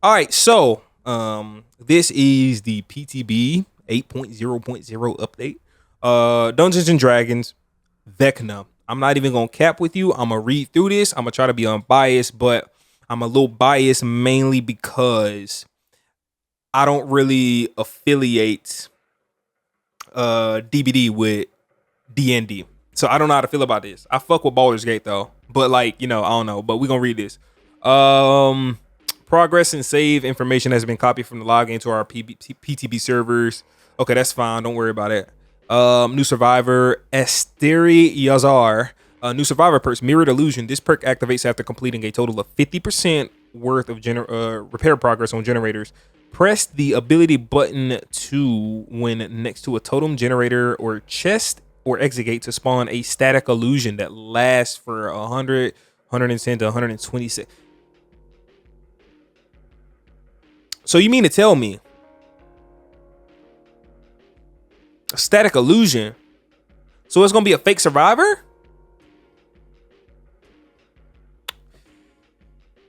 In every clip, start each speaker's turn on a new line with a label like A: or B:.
A: All right, so this is the PTB 8.0.0 update. Dungeons and Dragons, Vecna. I'm not even gonna cap with you. I'm gonna read through this. I'm gonna try to be unbiased, but I'm a little biased mainly because I don't really affiliate DBD with DND. So I don't know how to feel about this. I fuck with Baldur's Gate though, but like I don't know. But we gonna read this. Um, Progress and save information has been copied from the login to our PTB servers. Okay, that's fine. Don't worry about it. New survivor Asteri Yazar. New survivor perks Mirrored Illusion. This perk activates after completing a total of 50% worth of repair progress on generators. Press the ability button when next to a totem, generator, or chest or exit gate to spawn a static illusion that lasts for 100, 110 to 126. So you mean to tell me a static illusion? So it's gonna be a fake survivor?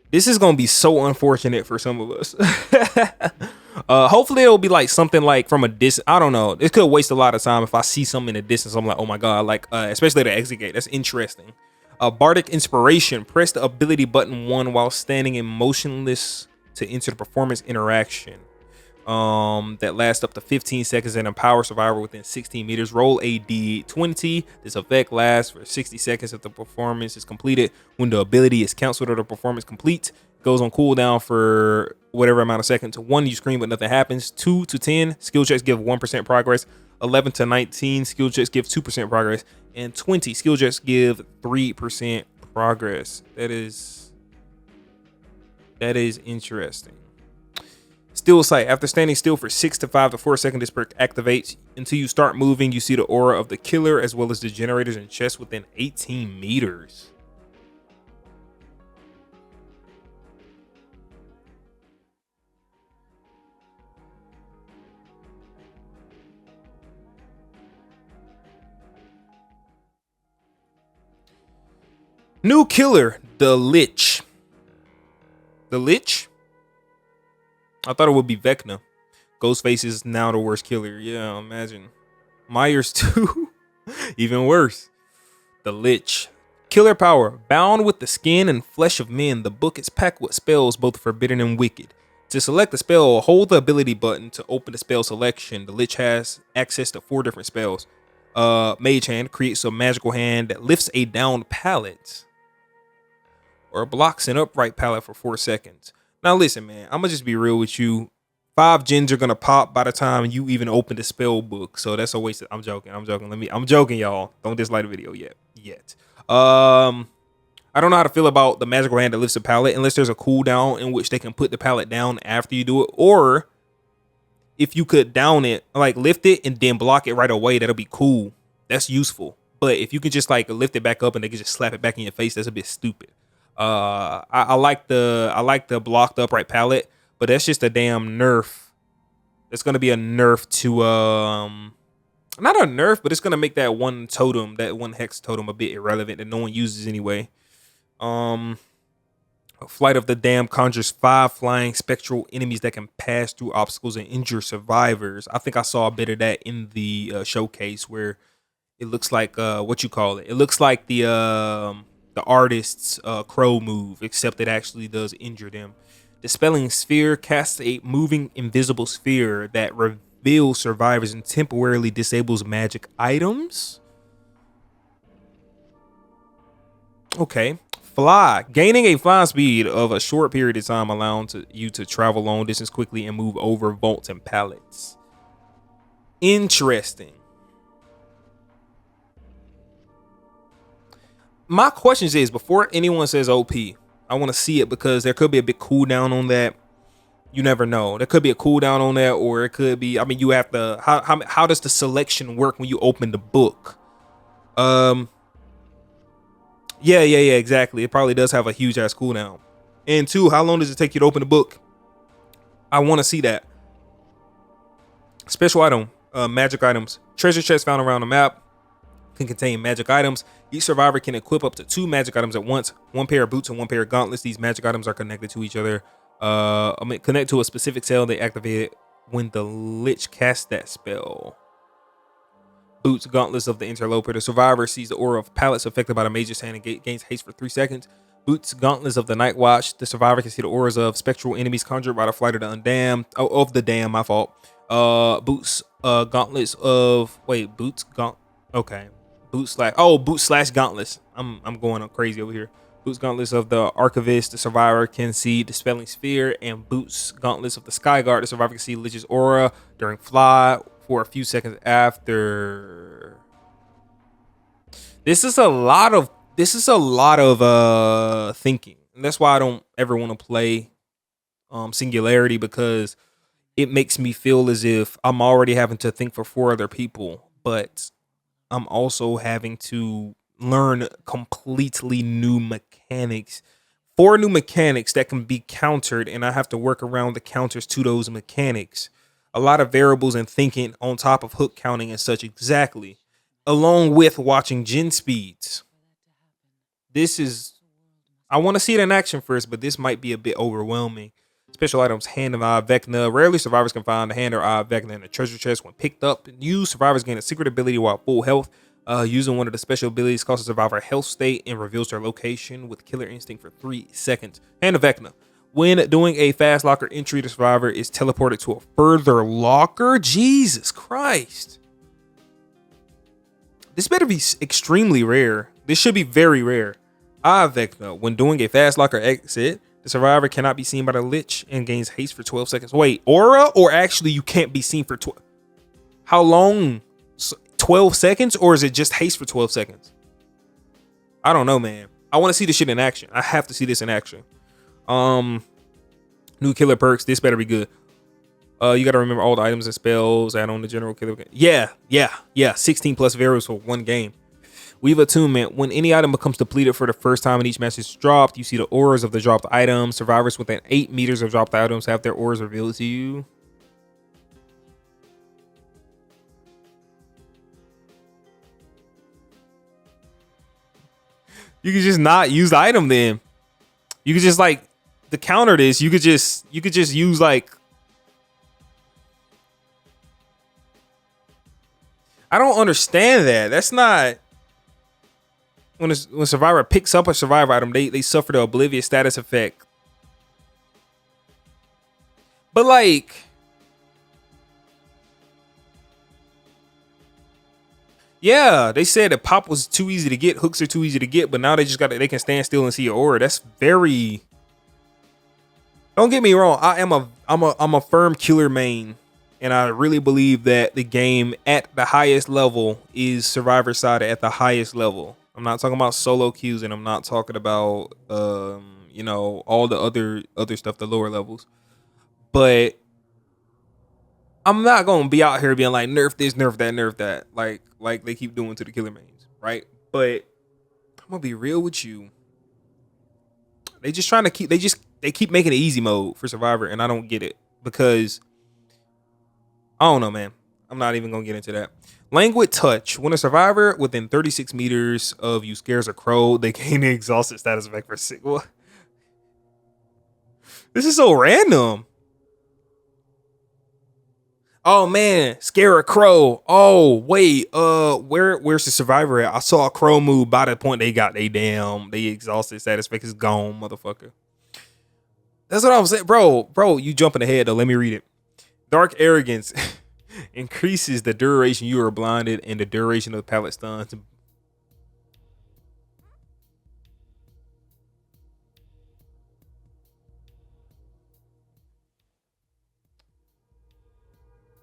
A: This is gonna be so unfortunate for some of us. Hopefully it'll be like something like from a distance. I don't know. It could waste a lot of time if I see something in the distance. I'm like, oh my god, like especially the exit gate. That's interesting. Bardic Inspiration. Press the ability button 1 while standing in motionless to enter the performance interaction. That lasts up to 15 seconds and empower survivor within 16 meters. Roll a d20. This effect lasts for 60 seconds if the performance is completed. When the ability is canceled or the performance complete, goes on cooldown for whatever amount of seconds. 1, you scream but nothing happens. 2 to 10, skill checks give 1% progress. 11 to 19, skill checks give 2% progress. And 20, skill checks give 3% progress. That is interesting. Still sight. After standing still for 6 to 5 to 4 seconds, this perk activates. Until you start moving, you see the aura of the killer as well as the generators and chests within 18 meters. New killer, the Lich. The Lich? I thought it would be Vecna. Ghostface is now the worst killer. Yeah, imagine. Myers too. Even worse. The Lich. Killer power. Bound with the skin and flesh of men, the book is packed with spells both forbidden and wicked. To select a spell, hold the ability button to open the spell selection. The Lich has access to 4 different spells. Mage Hand creates a magical hand that lifts a downed pallet or blocks an upright pallet for 4 seconds. Now listen, man, I'm gonna just be real with you. 5 gens are gonna pop by the time you even open the spell book. So that's a waste of, I'm joking. I'm joking, y'all. Don't dislike the video yet. I don't know how to feel about the magical hand that lifts a pallet unless there's a cooldown in which they can put the pallet down after you do it. Or if you could down it, like lift it and then block it right away, that'll be cool. That's useful. But if you can just like lift it back up and they can just slap it back in your face, that's a bit stupid. I like the blocked upright pallet, but that's just a damn nerf. That's gonna be a nerf to not a nerf, but it's gonna make that one totem, that one hex totem, a bit irrelevant that no one uses anyway. Flight of the Damned conjures 5 flying spectral enemies that can pass through obstacles and injure survivors. I think I saw a bit of that in the showcase where it looks like what you call it. It looks like the artist's crow move, except it actually does injure them. Dispelling Sphere casts a moving invisible sphere that reveals survivors and temporarily disables magic items. Okay. Fly. Gaining a flying speed of a short period of time allowing you to travel long distance quickly and move over vaults and pallets. Interesting. My questions is, before anyone says OP, I want to see it because there could be a big cooldown on that. You never know. There could be a cooldown on that, or it could be. I mean, you have to. How does the selection work when you open the book? Yeah, exactly. It probably does have a huge ass cooldown. And 2, how long does it take you to open the book? I want to see that. Special item, magic items. Treasure chests found around the map can contain magic items. Each survivor can equip up to 2 magic items at once. 1 pair of boots and 1 pair of gauntlets. These magic items are connected to each other I mean, connect to a specific cell they activate when the Lich casts that spell. Boots Gauntlets of the Interloper. The survivor sees the aura of pallets affected by the Mage's Hand and gains haste for 3 seconds. Boots Gauntlets of the Night Watch. The survivor can see the auras of spectral enemies conjured by the Flight of the Undamned. Oh, of the Damned, my fault. Boots Gauntlets of Boots slash Gauntlets. I'm going crazy over here. Boots Gauntlets of the Archivist. The survivor can see Dispelling Sphere, and Boots Gauntlets of the Skyguard. The survivor can see Lich's aura during fly for a few seconds after. This is a lot of thinking. And that's why I don't ever want to play Singularity, because it makes me feel as if I'm already having to think for 4 other people, but I'm also having to learn completely new mechanics. 4 new mechanics that can be countered, and I have to work around the counters to those mechanics. A lot of variables and thinking on top of hook counting and such, exactly. Along with watching gen speeds. I want to see it in action first, but this might be a bit overwhelming. Special items, Hand of Eye Vecna. Rarely survivors can find the Hand or Eye Vecna in a treasure chest. When picked up and used, survivors gain a secret ability while full health. Using one of the special abilities causes a survivor a health state and reveals their location with Killer Instinct for 3 seconds. Hand of Vecna. When doing a fast locker entry, the survivor is teleported to a further locker. Jesus Christ. This better be extremely rare. This should be very rare. Eye Vecna. When doing a fast locker exit, the survivor cannot be seen by the Lich and gains haste for 12 seconds. Wait, aura, or actually you can't be seen for 12? How long? 12 seconds, or is it just haste for 12 seconds? I don't know, man. I want to see this shit in action. I have to see this in action. New killer perks. This better be good. You got to remember all the items and spells. Add on the general killer. Yeah. 16 plus variables for 1 game. Weave Attunement. When any item becomes depleted for the first time and each match is dropped, you see the auras of the dropped items. Survivors within 8 meters of dropped items have their auras revealed to you. You could just not use the item then. You could just to counter this, you could just use I don't understand that. That's not when a survivor picks up a survivor item, they suffer the oblivious status effect. But yeah, they said that pop was too easy to get, hooks are too easy to get, but now they can stand still and see your aura. That's very. Don't get me wrong. I'm a firm killer main, and I really believe that the game at the highest level is survivor side at the highest level. I'm not talking about solo queues, and I'm not talking about all the other stuff, the lower levels. But I'm not gonna be out here being like nerf this, nerf that, nerf that, like they keep doing to the killer mains, right? But I'm gonna be real with you. They keep making it easy mode for Survivor, and I don't get it because I don't know, man. I'm not even gonna get into that. Languid Touch. When a survivor within 36 meters of you scares a crow, they gain the exhausted status effect for 6. What? This is so random. Oh man, scare a crow. Oh wait, where's the survivor at? I saw a crow move. By the point they got they exhausted status effect is gone, motherfucker. That's what I was saying, bro. You jumping ahead though. Let me read it. Dark Arrogance increases the duration you are blinded and the duration of the pallet stuns.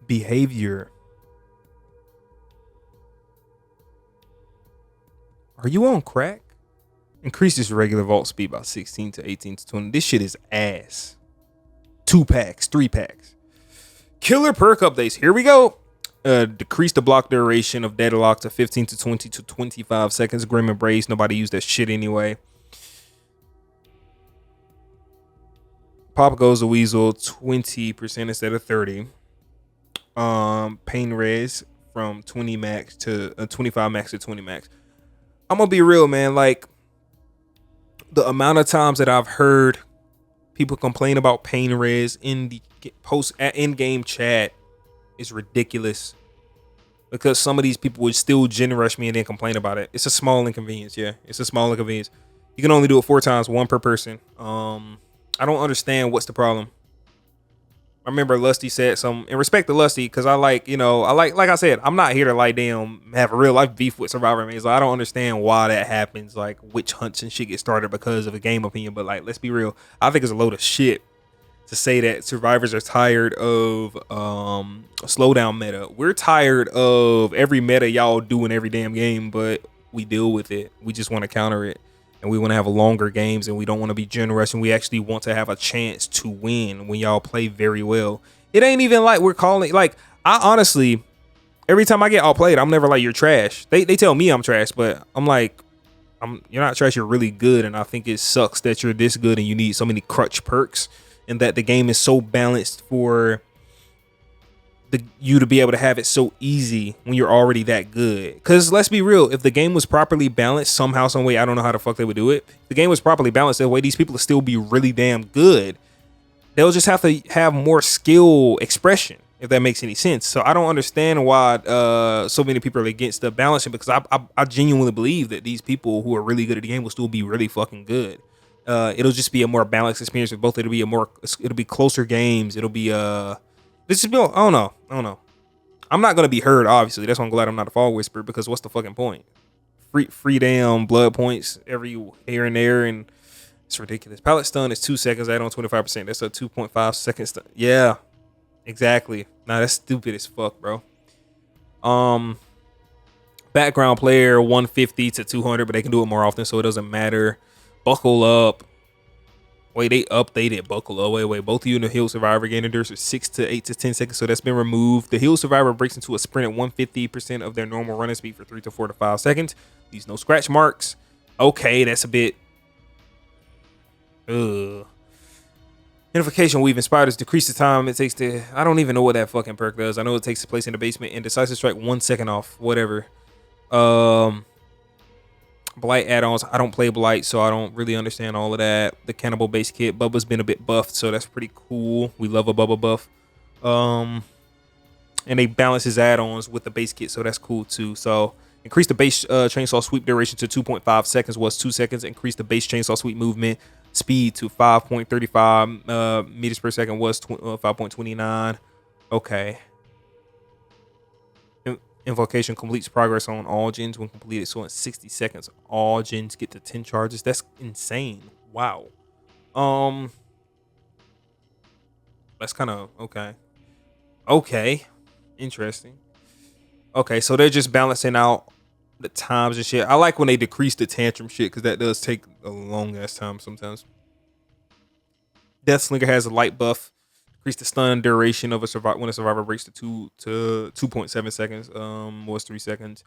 A: Behavior. Are you on crack? Increases regular vault speed by 16 to 18 to 20. This shit is ass. 2 packs, 3 packs. Killer perk updates. Here we go. Decrease the block duration of Deadlock to 15 to 20 to 25 seconds. Grim Embrace. Nobody used that shit anyway. Pop Goes the Weasel 20% instead of 30. Pain Res from 20 max to 25 max to 20 max. I'm gonna be real, man. Like the amount of times that I've heard people complain about pain res in the post in-game chat is ridiculous, because some of these people would still gen rush me and then complain about it. It's a small inconvenience. Yeah, it's a small inconvenience. You can only do it 4 times, 1 per person. I don't understand what's the problem. I remember Lusty said some, and respect to Lusty, because I like, like I said, I'm not here to like damn have a real life beef with Survivor Maze. Like, I don't understand why that happens, like witch hunts and shit get started because of a game opinion. But like, let's be real, I think it's a load of shit to say that survivors are tired of slowdown meta. We're tired of every meta y'all do in every damn game, but we deal with it. We just want to counter it. And we want to have longer games, and we don't want to be generous, and we actually want to have a chance to win when y'all play very well. It ain't even like we're calling, like, I honestly, every time I get outplayed, I'm never like, you're trash. They tell me I'm trash, but I'm like, you're not trash, you're really good. And I think it sucks that you're this good and you need so many crutch perks, and that the game is so balanced for you to be able to have it so easy when you're already that good. Because let's be real, if the game was properly balanced somehow, some way, I don't know how the fuck they would do it. If the game was properly balanced that way, these people would still be really damn good. They'll just have to have more skill expression, if that makes any sense. So I don't understand why so many people are against the balancing, because I genuinely believe that these people who are really good at the game will still be really fucking good. It'll just be a more balanced experience with both. It'll be closer games. It'll be this is I don't know. I'm not gonna be heard, obviously. That's why I'm glad I'm not a Fall Whisperer, because what's the fucking point? Free damn blood points every here and there, and it's ridiculous. Pallet stun is 2 seconds. Add on 25%. That's a 2.5 second stun. Yeah, exactly. Nah, that's stupid as fuck, bro. Background player 150 to 200, but they can do it more often, so it doesn't matter. Buckle up. Wait, they updated Buckle Up. Wait. Both of you in the Hill Survivor gain endurance are 6 to 8 to 10 seconds, so that's been removed. The Hill Survivor breaks into a sprint at 150% of their normal running speed for 3 to 4 to 5 seconds. These no scratch marks. Okay, that's a bit. Identification weaving spiders decrease the time it takes to. I don't even know what that fucking perk does. I know it takes place in the basement, and decisive strike 1 second off. Whatever. Blight add-ons. I don't play Blight, so I don't really understand all of that. The Cannibal base kit. Bubba's been a bit buffed, so that's pretty cool. We love a Bubba buff. And they balance his add-ons with the base kit, so that's cool too. So increase the base chainsaw sweep duration to 2.5 seconds, was 2 seconds. Increase the base chainsaw sweep movement speed to 5.35 meters per second, was 5.29. Okay. Invocation completes progress on all gens when completed, so in 60 seconds all gens get to 10 charges. That's insane. Wow. That's kind of okay, interesting. Okay, so they're just balancing out the times and shit. I like when they decrease the tantrum shit, because that does take a long ass time sometimes. Deathslinger has a light buff. Increase the stun duration of a survivor when a survivor breaks to 2.7 seconds. Was 3 seconds.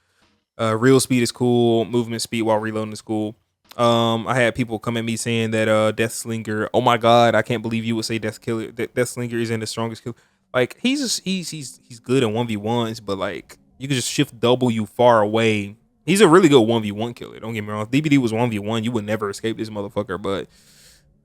A: Real speed is cool. Movement speed while reloading is cool. I had people come at me saying that Deathslinger. Oh my god, I can't believe you would say Deathslinger isn't the strongest killer. Like he's good in 1v1s, but like you can just shift W far away. He's a really good 1v1 killer. Don't get me wrong. If DBD was 1v1, you would never escape this motherfucker, but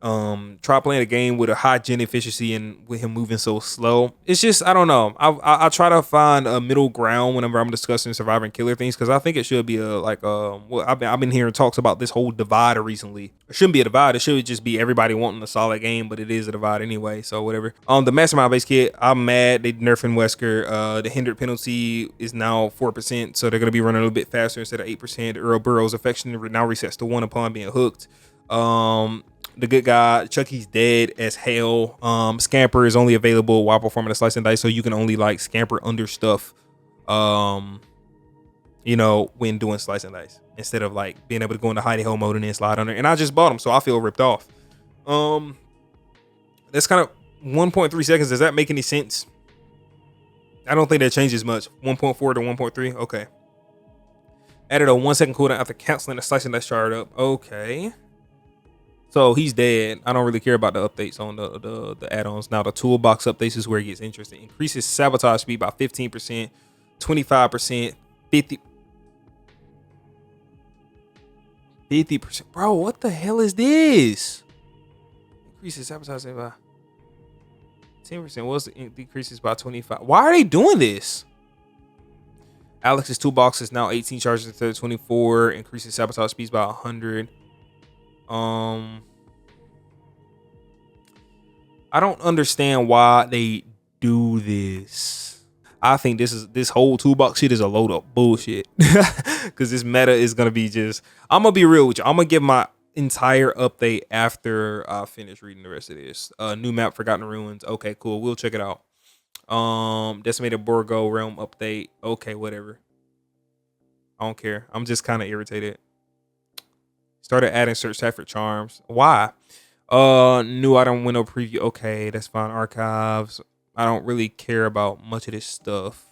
A: try playing a game with a high gen efficiency and with him moving so slow. It's just, I don't know. I try to find a middle ground whenever I'm discussing survivor and killer things, because I think it should be I've been hearing talks about this whole divide recently. It shouldn't be a divide. It should just be everybody wanting a solid game, but it is a divide anyway, so whatever. The mastermind base kit, I'm mad they nerfing Wesker. The hindered penalty is now 4%, so they're gonna be running a little bit faster instead of 8%. Earl Burrow's affection now resets to 1 upon being hooked. The good guy, Chucky's dead as hell. Scamper is only available while performing a slice and dice, so you can only like scamper under stuff, when doing slice and dice, instead of like being able to go into hidey hole mode and then slide under. And I just bought them, so I feel ripped off. That's kind of 1.3 seconds. Does that make any sense? I don't think that changes much. 1.4 to 1.3. Okay. Added a 1 second cooldown after canceling the slice and dice shard up. Okay. So he's dead. I don't really care about the updates on the add-ons. Now the toolbox updates is where it gets interesting. Increases sabotage speed by 15%, 25%, 50%. Bro, what the hell is this? Increases advertising by 10%. Was decreases by 25. Why are they doing this? Alex's toolbox is now 18 charges instead of 24. Increases sabotage speeds by 100. I don't understand why they do this. I think this whole toolbox shit is a load of bullshit. Because this meta is gonna be just. I'm gonna be real with you. I'm gonna give my entire update after I finish reading the rest of this. New map, Forgotten Ruins. Okay, cool. We'll check it out. Decimated Borgo realm update. Okay, whatever. I don't care. I'm just kind of irritated. Started adding search tag for charms. Why? New item window preview. Okay, that's fine. Archives. I don't really care about much of this stuff.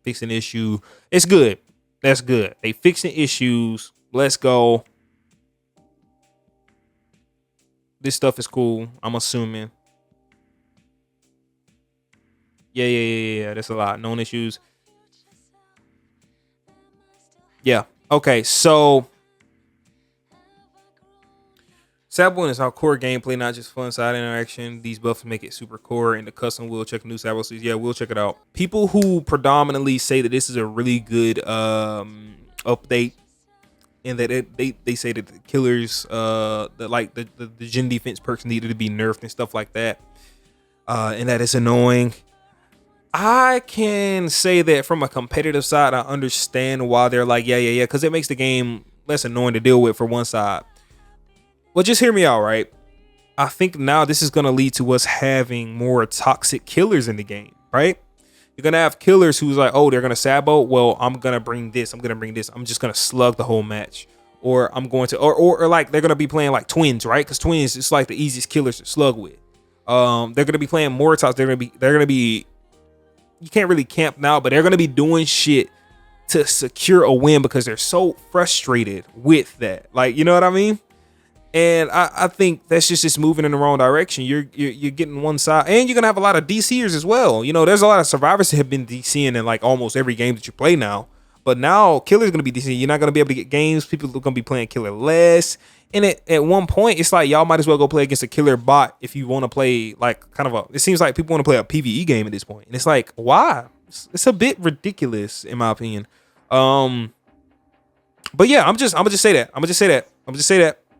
A: Fixing issue. It's good. That's good. They fixing issues. Let's go. This stuff is cool. I'm assuming. Yeah. That's a lot. Known issues. Yeah. Okay. So, Sabo is our core gameplay, not just fun side interaction. These buffs make it super core. And the custom will check new Sabo series. Yeah, we'll check it out. People who predominantly say that this is a really good update, and that they say that the killers, the gen defense perks needed to be nerfed and stuff like that, and that it's annoying. I can say that from a competitive side, I understand why they're like, yeah, because it makes the game less annoying to deal with for one side. Well, just hear me out, right? I think now this is going to lead to us having more toxic killers in the game, right? You're going to have killers who's like, oh, they're going to Sabo. Well, I'm going to bring this. I'm just going to slug the whole match. Or I'm going to, or like they're going to be playing like twins, right? Because twins, it's like the easiest killers to slug with. They're going to be playing more toxic. They're going to be, you can't really camp now, but they're going to be doing shit to secure a win because they're so frustrated with that. Like, you know what I mean? And I think that's just moving in the wrong direction. You're getting one side, and you're gonna have a lot of DCers as well. You know, there's a lot of survivors that have been DCing in like almost every game that you play now. But now killer's gonna be DCing. You're not gonna be able to get games. People are gonna be playing killer less. And at one point, it's like y'all might as well go play against a killer bot if you want to play like kind of a. It seems like people want to play a PvE game at this point, and it's like why? It's a bit ridiculous in my opinion. But yeah, I'm just say that.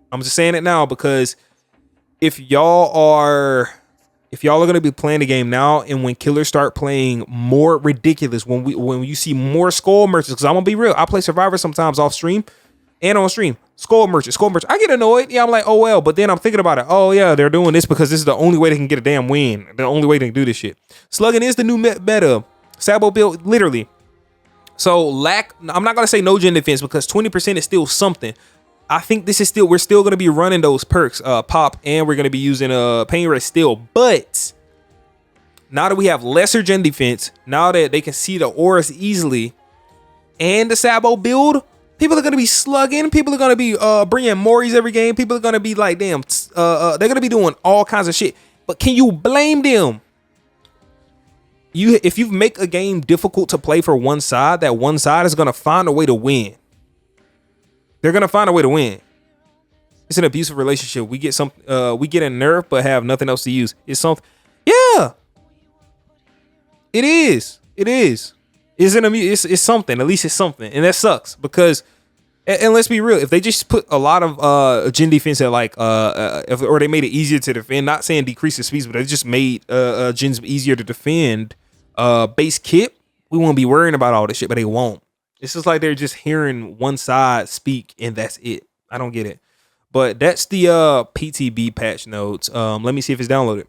A: I'm just saying it now because if y'all are gonna be playing the game now, and when killers start playing more ridiculous, when you see more skull merchants, because I'm gonna be real, I play Survivor sometimes off stream and on stream. Skull merchants. I get annoyed. Yeah, I'm like, oh well, but then I'm thinking about it. Oh yeah, they're doing this because this is the only way they can get a damn win. The only way they can do this shit. Slugging is the new meta. Sabo build literally. So I'm not gonna say no gen defense because 20% is still something. I think we're still going to be running those perks, pop, and we're going to be using pain rest still. But now that we have lesser gen defense, now that they can see the auras easily, and the Sabo build, people are going to be slugging. People are going to be bringing Moris every game. People are going to be like, damn, they're going to be doing all kinds of shit. But can you blame them? If you make a game difficult to play for one side, that one side is going to find a way to win. They're gonna find a way to win. It's an abusive relationship. We get a nerf, but have nothing else to use. It's something. Yeah, it is. It's something. At least it's something, and that sucks because. And let's be real. If they just put a lot of gen defense at like or they made it easier to defend. Not saying decrease the speeds, but they just made gens easier to defend. Base kit, we won't be worrying about all this shit, but they won't. It's just like they're just hearing one side speak and that's it. I don't get it. But that's the PTB patch notes. Let me see if it's downloaded.